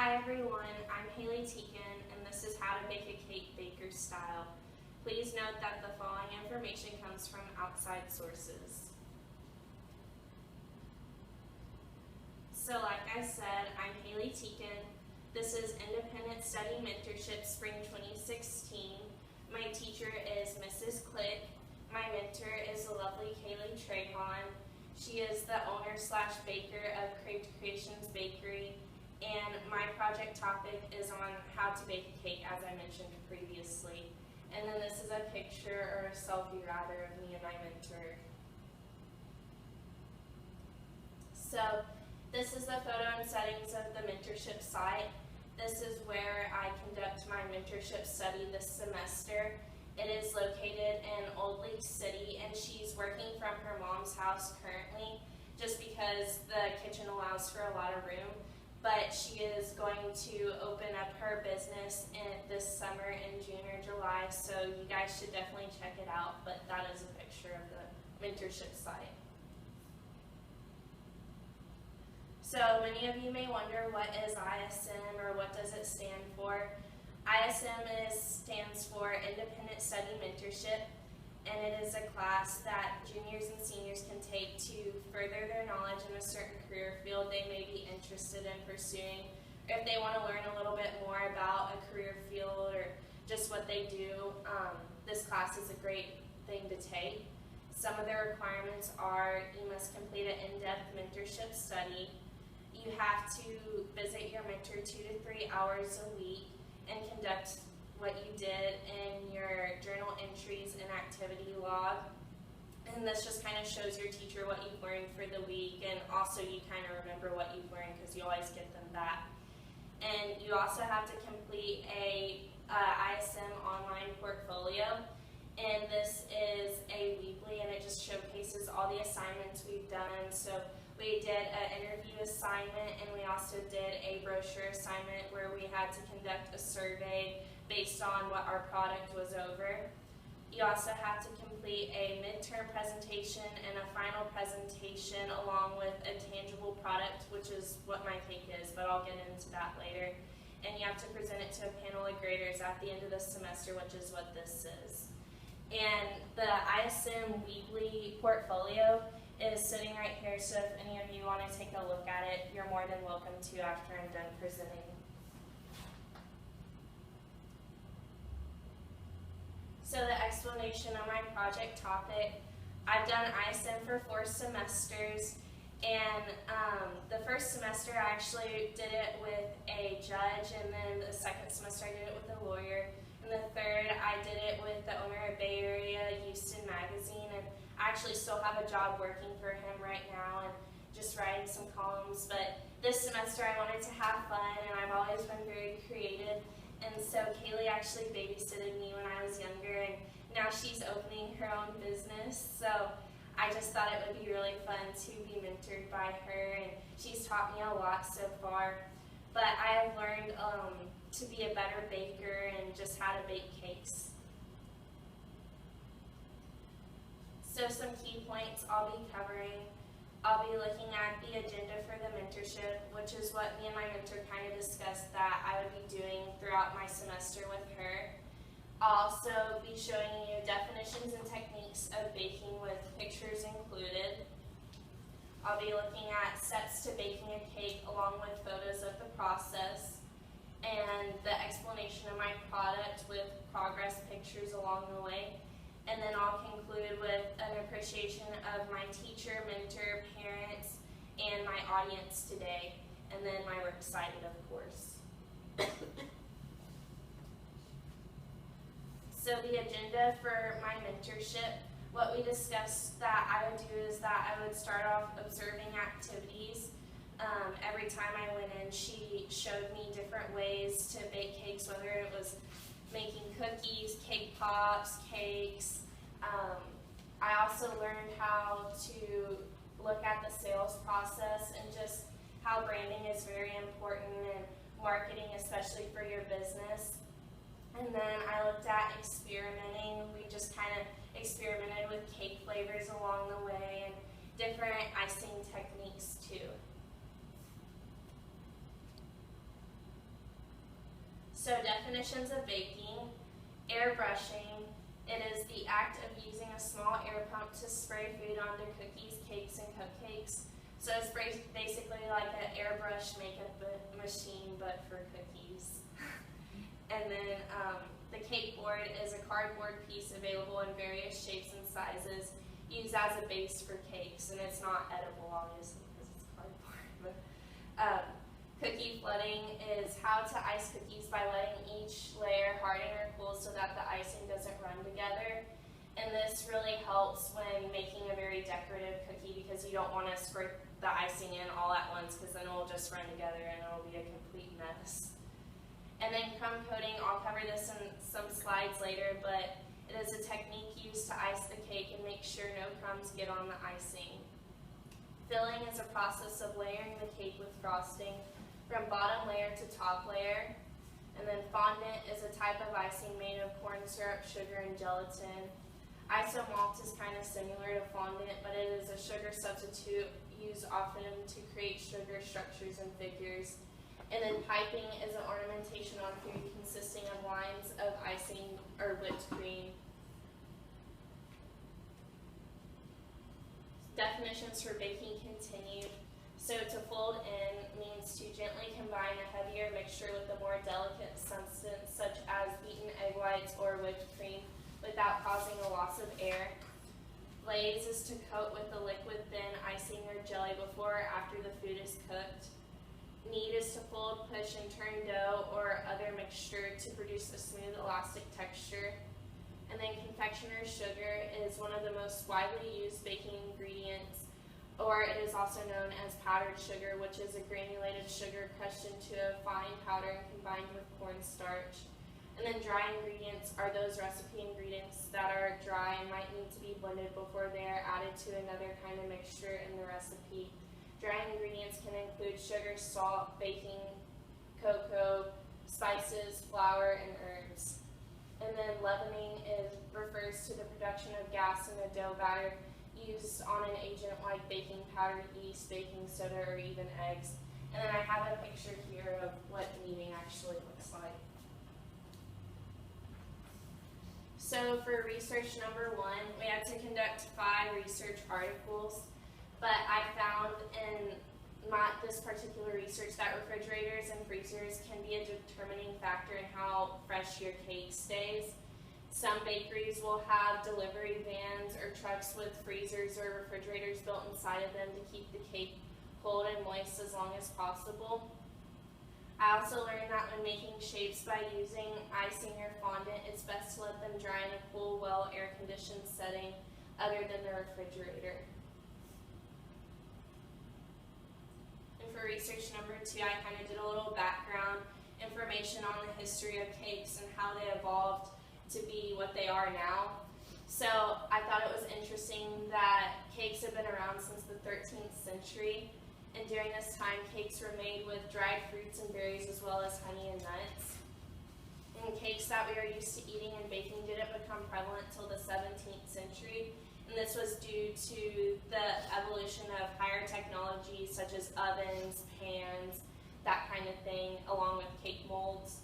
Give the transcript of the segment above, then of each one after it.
Hi everyone, I'm Haleigh and this is How to Bake a Cake Baker's Style. Please note that the following information comes from outside sources. So like I said, I'm Haleigh. This is Independent Study Mentorship Spring 2016. My teacher is Mrs. Click. My mentor is the lovely Kaylee Trahon. She is the owner/baker of Crave Creations Bakery. And my project topic is on how to bake a cake, as I mentioned previously. And then this is a picture, or a selfie rather, of me and my mentor. So this is the photo and settings of the mentorship site. This is where I conduct my mentorship study this semester. It is located in Old Lake City, and she's working from her mom's house currently, just because the kitchen allows for a lot of room. But she is going to open up her business this summer in June or July, so you guys should definitely check it out. But that is a picture of the mentorship site. So many of you may wonder, what is ISM, or what does it stand for? ISM stands for Independent Study Mentorship, and it is a class that juniors and seniors can take to further their knowledge in a certain career field they may be interested in pursuing, or if they want to learn a little bit more about a career field or just what they do. This class is a great thing to take. Some of the requirements are: you must complete an in-depth mentorship study, you have to visit your mentor 2 to 3 hours a week and conduct what you did in your journal entries and activity log. And this just kind of shows your teacher what you've learned for the week, and also you kind of remember what you've learned because you always get them back. And you also have to complete a ISM online portfolio, and this is a weekly, and it just showcases all the assignments we've done. So we did an interview assignment, and we also did a brochure assignment where we had to conduct a survey based on what our product was over. You also have to complete a midterm presentation and a final presentation along with a tangible product, which is what my cake is, but I'll get into that later. And you have to present it to a panel of graders at the end of the semester, which is what this is. And the ISM weekly portfolio is sitting right here, so if any of you want to take a look at it, you're more than welcome to after I'm done presenting. So the explanation of my project topic: I've done ISM for 4 semesters, and the first semester I actually did it with a judge, and then the second semester I did it with a lawyer, and the third I did it with the owner of Bay Area Houston Magazine, and I actually still have a job working for him right now and just writing some columns. But this semester I wanted to have fun, and I've always been very creative. And so Kaylee actually babysitted me when I was younger, and now she's opening her own business. So I just thought it would be really fun to be mentored by her, and she's taught me a lot so far. But I have learned to be a better baker and just how to bake cakes. So some key points I'll be covering. I'll be looking at the agenda for the mentorship, which is what me and my mentor kind of discussed that I would be doing throughout my semester with her. I'll also be showing you definitions and techniques of baking with pictures included. I'll be looking at steps to baking a cake along with photos of the process, and the explanation of my product with progress pictures along the way. And then I'll conclude with an appreciation of my teacher, mentor, parents, and my audience today. And then my works cited, of course. So the agenda for my mentorship, what we discussed that I would do is that I would start off observing activities. Every time I went in, she showed me different ways to bake cakes, whether it was making cookies, cake pops, cakes. I also learned how to look at the sales process and just how branding is very important, and marketing, especially for your business. And then I looked at experimenting. We just kind of experimented with cake flavors along the way and different icing techniques too. So definitions of baking: airbrushing. It is the act of using a small air pump to spray food onto cookies, cakes, and cupcakes. So it's basically like an airbrush makeup machine, but for cookies. And then the cake board is a cardboard piece available in various shapes and sizes, used as a base for cakes, and it's not edible, obviously, because it's cardboard. But, cookie flooding is how to ice cookies by letting each layer harden or cool so that the icing doesn't run together. And this really helps when making a very decorative cookie because you don't want to squirt the icing in all at once because then it will just run together and it will be a complete mess. And then crumb coating, I'll cover this in some slides later, but it is a technique used to ice the cake and make sure no crumbs get on the icing. Filling is a process of layering the cake with frosting from bottom layer to top layer. And then fondant is a type of icing made of corn syrup, sugar, and gelatin. ISM malt is kind of similar to fondant, but it is a sugar substitute used often to create sugar structures and figures. And then piping is an ornamentation on food consisting of lines of icing or whipped cream. Definitions for baking continued. So to fold in means to gently combine a heavier mixture with a more delicate substance such as beaten egg whites or whipped cream without causing a loss of air. Glaze is to coat with a liquid thin icing or jelly before or after the food is cooked. Knead is to fold, push, and turn dough or other mixture to produce a smooth, elastic texture. And then confectioner's sugar is one of the most widely used baking ingredients, or it is also known as powdered sugar, which is a granulated sugar crushed into a fine powder and combined with cornstarch. And then dry ingredients are those recipe ingredients that are dry and might need to be blended before they are added to another kind of mixture in the recipe. Dry ingredients can include sugar, salt, baking, cocoa, spices, flour, and herbs. And then leavening refers to the production of gas in a dough batter used on an agent like baking powder, yeast, baking soda, or even eggs. And then I have a picture here of what kneading actually looks like. So for research number 1, we had to conduct 5 research articles, but I found in this particular research that refrigerators and freezers can be a determining factor in how fresh your cake stays. Some bakeries will have delivery vans or trucks with freezers or refrigerators built inside of them to keep the cake cold and moist as long as possible. I also learned that when making shapes by using icing or fondant, it's best to let them dry in a cool, well air-conditioned setting other than the refrigerator. And for research number 2, I kind of did a little background information on the history of cakes and how they evolved to be what they are now. So I thought it was interesting that cakes have been around since the 13th century. And during this time, cakes were made with dried fruits and berries as well as honey and nuts. And cakes that we are used to eating and baking didn't become prevalent until the 17th century. And this was due to the evolution of higher technologies such as ovens, pans, that kind of thing, along with cake molds.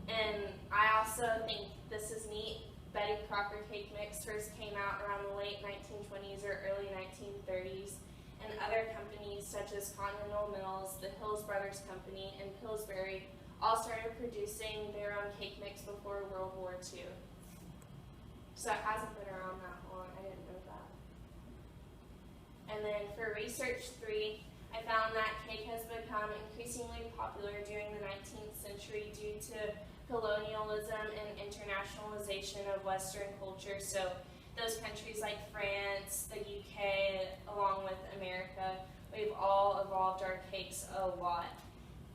And I also think this is neat. Betty Crocker cake mix first came out around the late 1920s or early 1930s. And other companies such as Continental Mills, the Hills Brothers Company, and Pillsbury all started producing their own cake mix before World War II. So it hasn't been around that long, I didn't know that. And then for research 3, I found that cake has become increasingly popular during the 19th century due to colonialism and internationalization of Western culture. So those countries like France, the UK, along with America, we've all evolved our cakes a lot.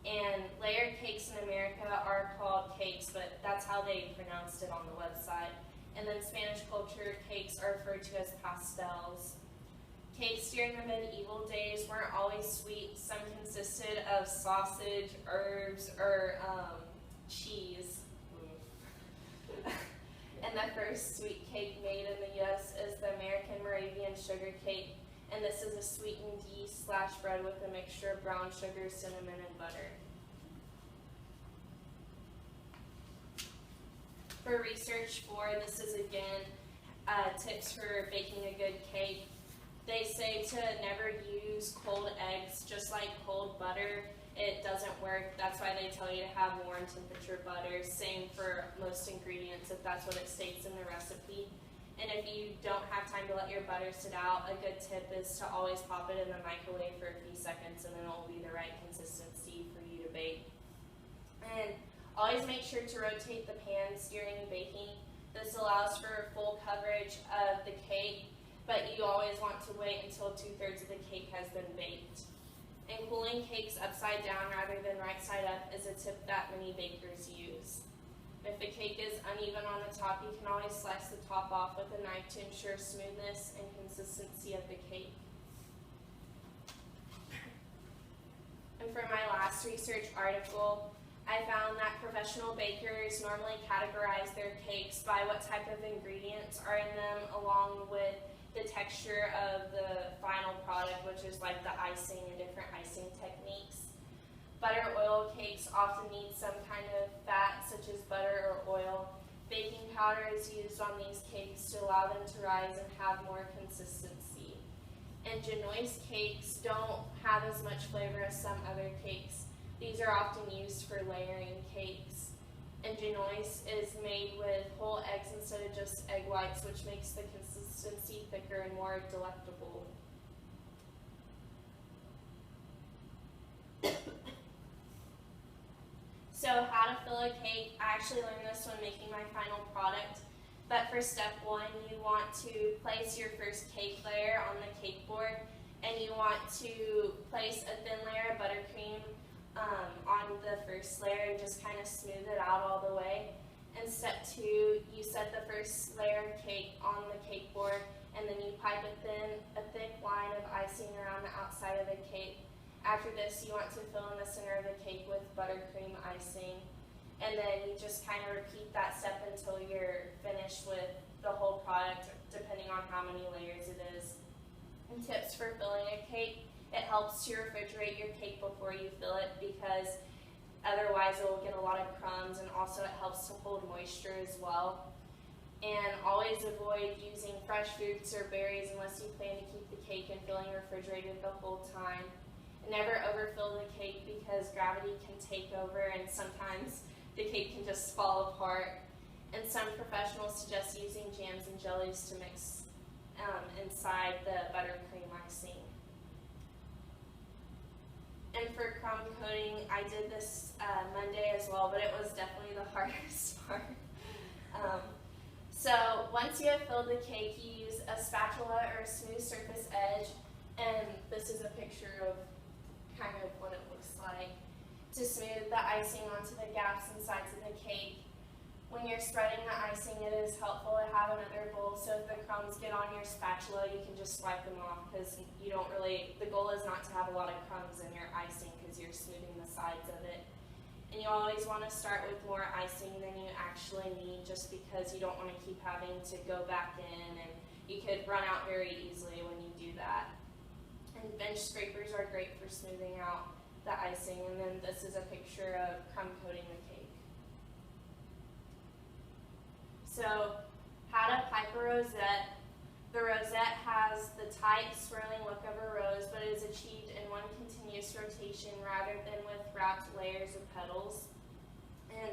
And layered cakes in America are called cakes, but that's how they pronounced it on the website. And then Spanish culture cakes are referred to as pastels. Cakes during the medieval days weren't always sweet. Some consisted of sausage, herbs, or cheese. And the first sweet cake made in the U.S. is the American Moravian sugar cake, and this is a sweetened yeast/bread with a mixture of brown sugar, cinnamon, and butter. For research 4, this is again tips for baking a good cake. They say to never use cold eggs, just like cold butter. It doesn't work. That's why they tell you to have warm temperature butter. Same for most ingredients if that's what it states in the recipe. And if you don't have time to let your butter sit out, a good tip is to always pop it in the microwave for a few seconds and then it will be the right consistency for you to bake. And always make sure to rotate the pans during baking. This allows for full coverage of the cake, but you always want to wait until 2/3 of the cake has been baked. And cooling cakes upside down rather than right side up is a tip that many bakers use. If the cake is uneven on the top, you can always slice the top off with a knife to ensure smoothness and consistency of the cake. And for my last research article, I found that professional bakers normally categorize their cakes by what type of ingredients are in them along with the texture of the final product, which is like the icing and different icing techniques. Butter oil cakes often need some kind of fat, such as butter or oil. Baking powder is used on these cakes to allow them to rise and have more consistency. And genoise cakes don't have as much flavor as some other cakes. These are often used for layering cakes. And genoise is made with whole eggs instead of just egg whites, which makes the consistency thicker and more delectable. So how to fill a cake, I actually learned this when making my final product. But for step 1, you want to place your first cake layer on the cake board, and you want to place a thin layer of buttercream on the first layer and just kind of smooth it out all the way. And step 2, you set the first layer of cake on the cake board, and then you pipe a thick line of icing around the outside of the cake. After this, you want to fill in the center of the cake with buttercream icing. And then you just kind of repeat that step until you're finished with the whole product, depending on how many layers it is. And tips for filling a cake: it helps to refrigerate your cake before you fill it because otherwise it will get a lot of crumbs, and also it helps to hold moisture as well. And always avoid using fresh fruits or berries unless you plan to keep the cake and filling refrigerated the whole time. Never overfill the cake because gravity can take over and sometimes the cake can just fall apart. And some professionals suggest using jams and jellies to mix inside the buttercream icing. And for crumb coating, I did this Monday as well, but it was definitely the hardest part. So once you have filled the cake, you use a spatula or a smooth surface edge, and this is a picture of kind of what it looks like, to smooth the icing onto the gaps and sides of the cake. When you're spreading the icing, it is helpful to have another bowl, so if the crumbs get on your spatula, you can just swipe them off, because you don't really, the goal is not to have a lot of crumbs in your icing because you're smoothing the sides of it. And you always want to start with more icing than you actually need, just because you don't want to keep having to go back in, and you could run out very easily when you do that. And bench scrapers are great for smoothing out the icing. And then this is a picture of crumb coating the cake. So, how to pipe a rosette. The rosette has the tight, swirling look of a rose, but it is achieved in one continuous rotation rather than with wrapped layers of petals. And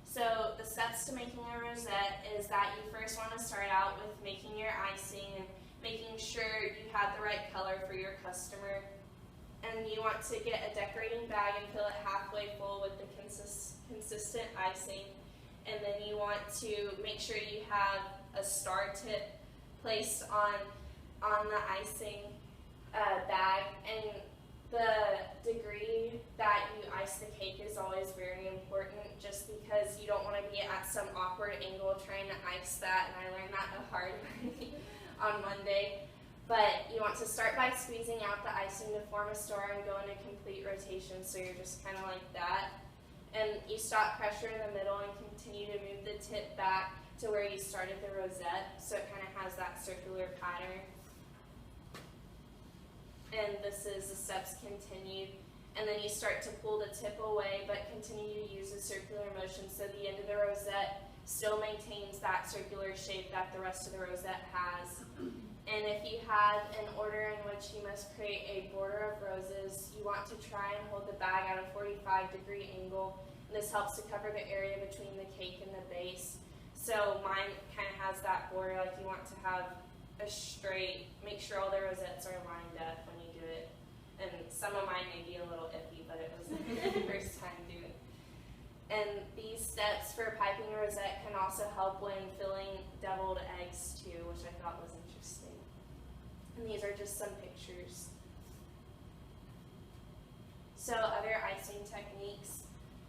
so, the steps to making a rosette is that you first want to start out with making your icing and making sure you have the right color for your customer. And you want to get a decorating bag and fill it halfway full with the consistent icing. And then you want to make sure you have a star tip placed on the icing bag. And the degree that you ice the cake is always very important, just because you don't want to be at some awkward angle trying to ice that, and I learned that the hard way on Monday. But you want to start by squeezing out the icing to form a star and go in a complete rotation, so you're just kind of like that. And you stop pressure in the middle and continue to move the tip back to where you started the rosette, so it kind of has that circular pattern. And this is the steps continued. And then you start to pull the tip away, but continue to use a circular motion, so the end of the rosette still maintains that circular shape that the rest of the rosette has. And if you have an order in which you must create a border of roses, you want to try and hold the bag at a 45-degree angle. And this helps to cover the area between the cake and the base. So mine kind of has that border, like you want to have a straight, make sure all the rosettes are lined up when you do it. And some of mine may be a little iffy, but it was the first time doing it. And these steps for piping a rosette can also help when filling deviled eggs too, which I thought was interesting. And these are just some pictures. So other icing techniques.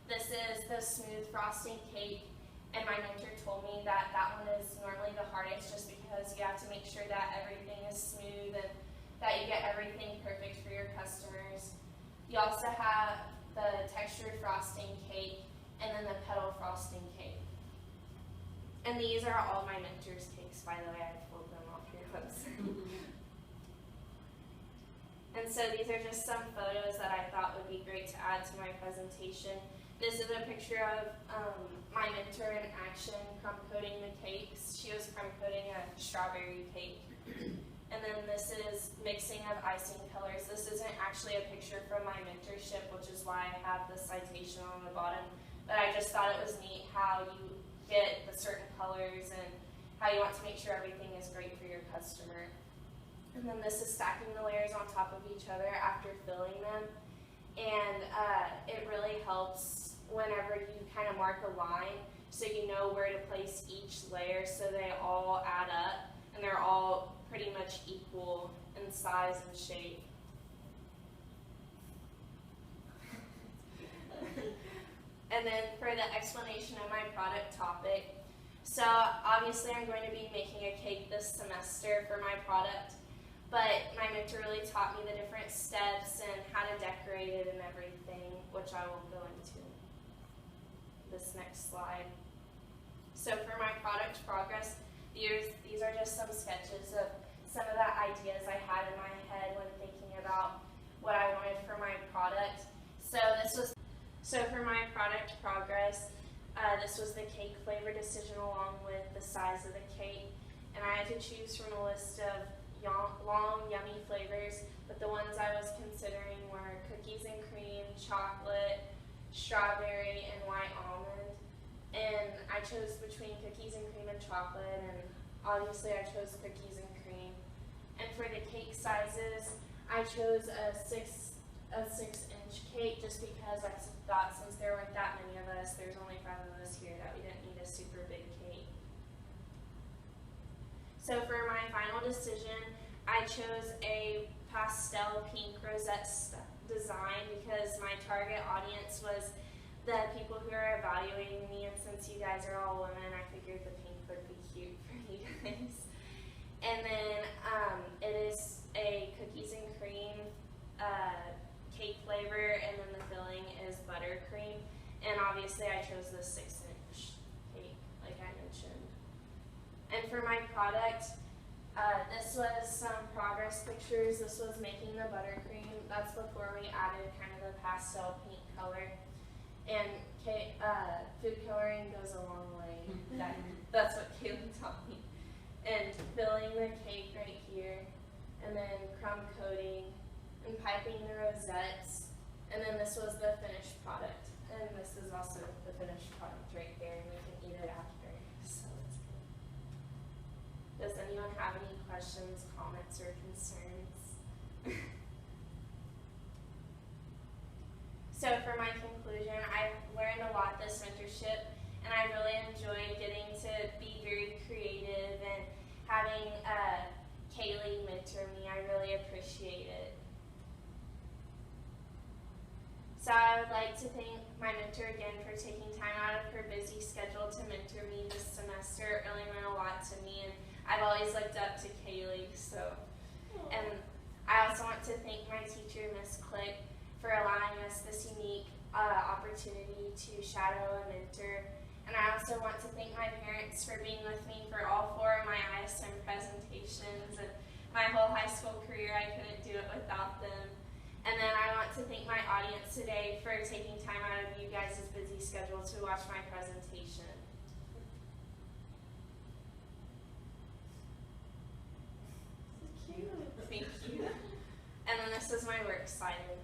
This is the smooth frosting cake, and my mentor told me that that one is normally the hardest just because you have to make sure that everything is smooth and that you get everything perfect for your customers. You also have the textured frosting cake and then the petal frosting cake. And these are all my mentor's cakes, by the way. I pulled them off your website. And so these are just some photos that I thought would be great to add to my presentation. This is a picture of my mentor in action crumb coating the cakes. She was crumb coating a strawberry cake. And then this is mixing of icing colors. This isn't actually a picture from my mentorship, which is why I have the citation on the bottom. But I just thought it was neat how you get the certain colors and how you want to make sure everything is great for your customer. And then this is stacking the layers on top of each other after filling them. And it really helps whenever you kind of mark a line so you know where to place each layer so they all add up and they're all pretty much equal in size and shape. And then for the explanation of my product topic, so obviously I'm going to be making a cake this semester for my product, but my mentor really taught me the different steps and how to decorate it and everything, which I will go into this next slide. So for my product progress, these are just some sketches of some of the ideas I had in my head when thinking about what I wanted for my product. So for my product progress, this was the cake flavor decision along with the size of the cake. And I had to choose from a list of long, yummy flavors, but the ones I was considering were cookies and cream, chocolate, strawberry, and white almond. And I chose between cookies and cream and chocolate, and obviously I chose cookies and cream. And for the cake sizes, I chose a 6-inch cake just because I thought since there weren't that many of us, there's only 5 of us here, that we didn't need a super big cake. So for my final decision, I chose a pastel pink rosette design because my target audience was the people who are evaluating me, and since you guys are all women, I figured the pink would be cute for you guys. And then it is a cookies and cream cake flavor, and then the filling is buttercream. And obviously I chose the 6-inch cake, like I mentioned. And for my product, this was some progress pictures. This was making the buttercream. That's before we added kind of the pastel pink color. And food coloring goes a long way. That's what Kayla taught me. And filling the cake right here, and then crumb coating, and piping the rosettes, and then this was the finished product. And this is also the finished product right there, and we can eat it after. So it's good. Does anyone have any questions, comments, or concerns? So for my conclusion, I've learned a lot this mentorship, and I really enjoyed getting to be very creative and having Haleigh mentor me. I really appreciate it. So I would like to thank my mentor again for taking time out of her busy schedule to mentor me this semester. It really meant a lot to me, and I've always looked up to Haleigh. And I also want to thank my teacher, Miss Click, for allowing us this unique opportunity to shadow a mentor. And I also want to thank my parents for being with me for all 4 of my ISM presentations, and my whole high school career. I couldn't do it without them. And then I want to thank my audience today for taking time out of you guys' busy schedule to watch my presentation. This is my works cited.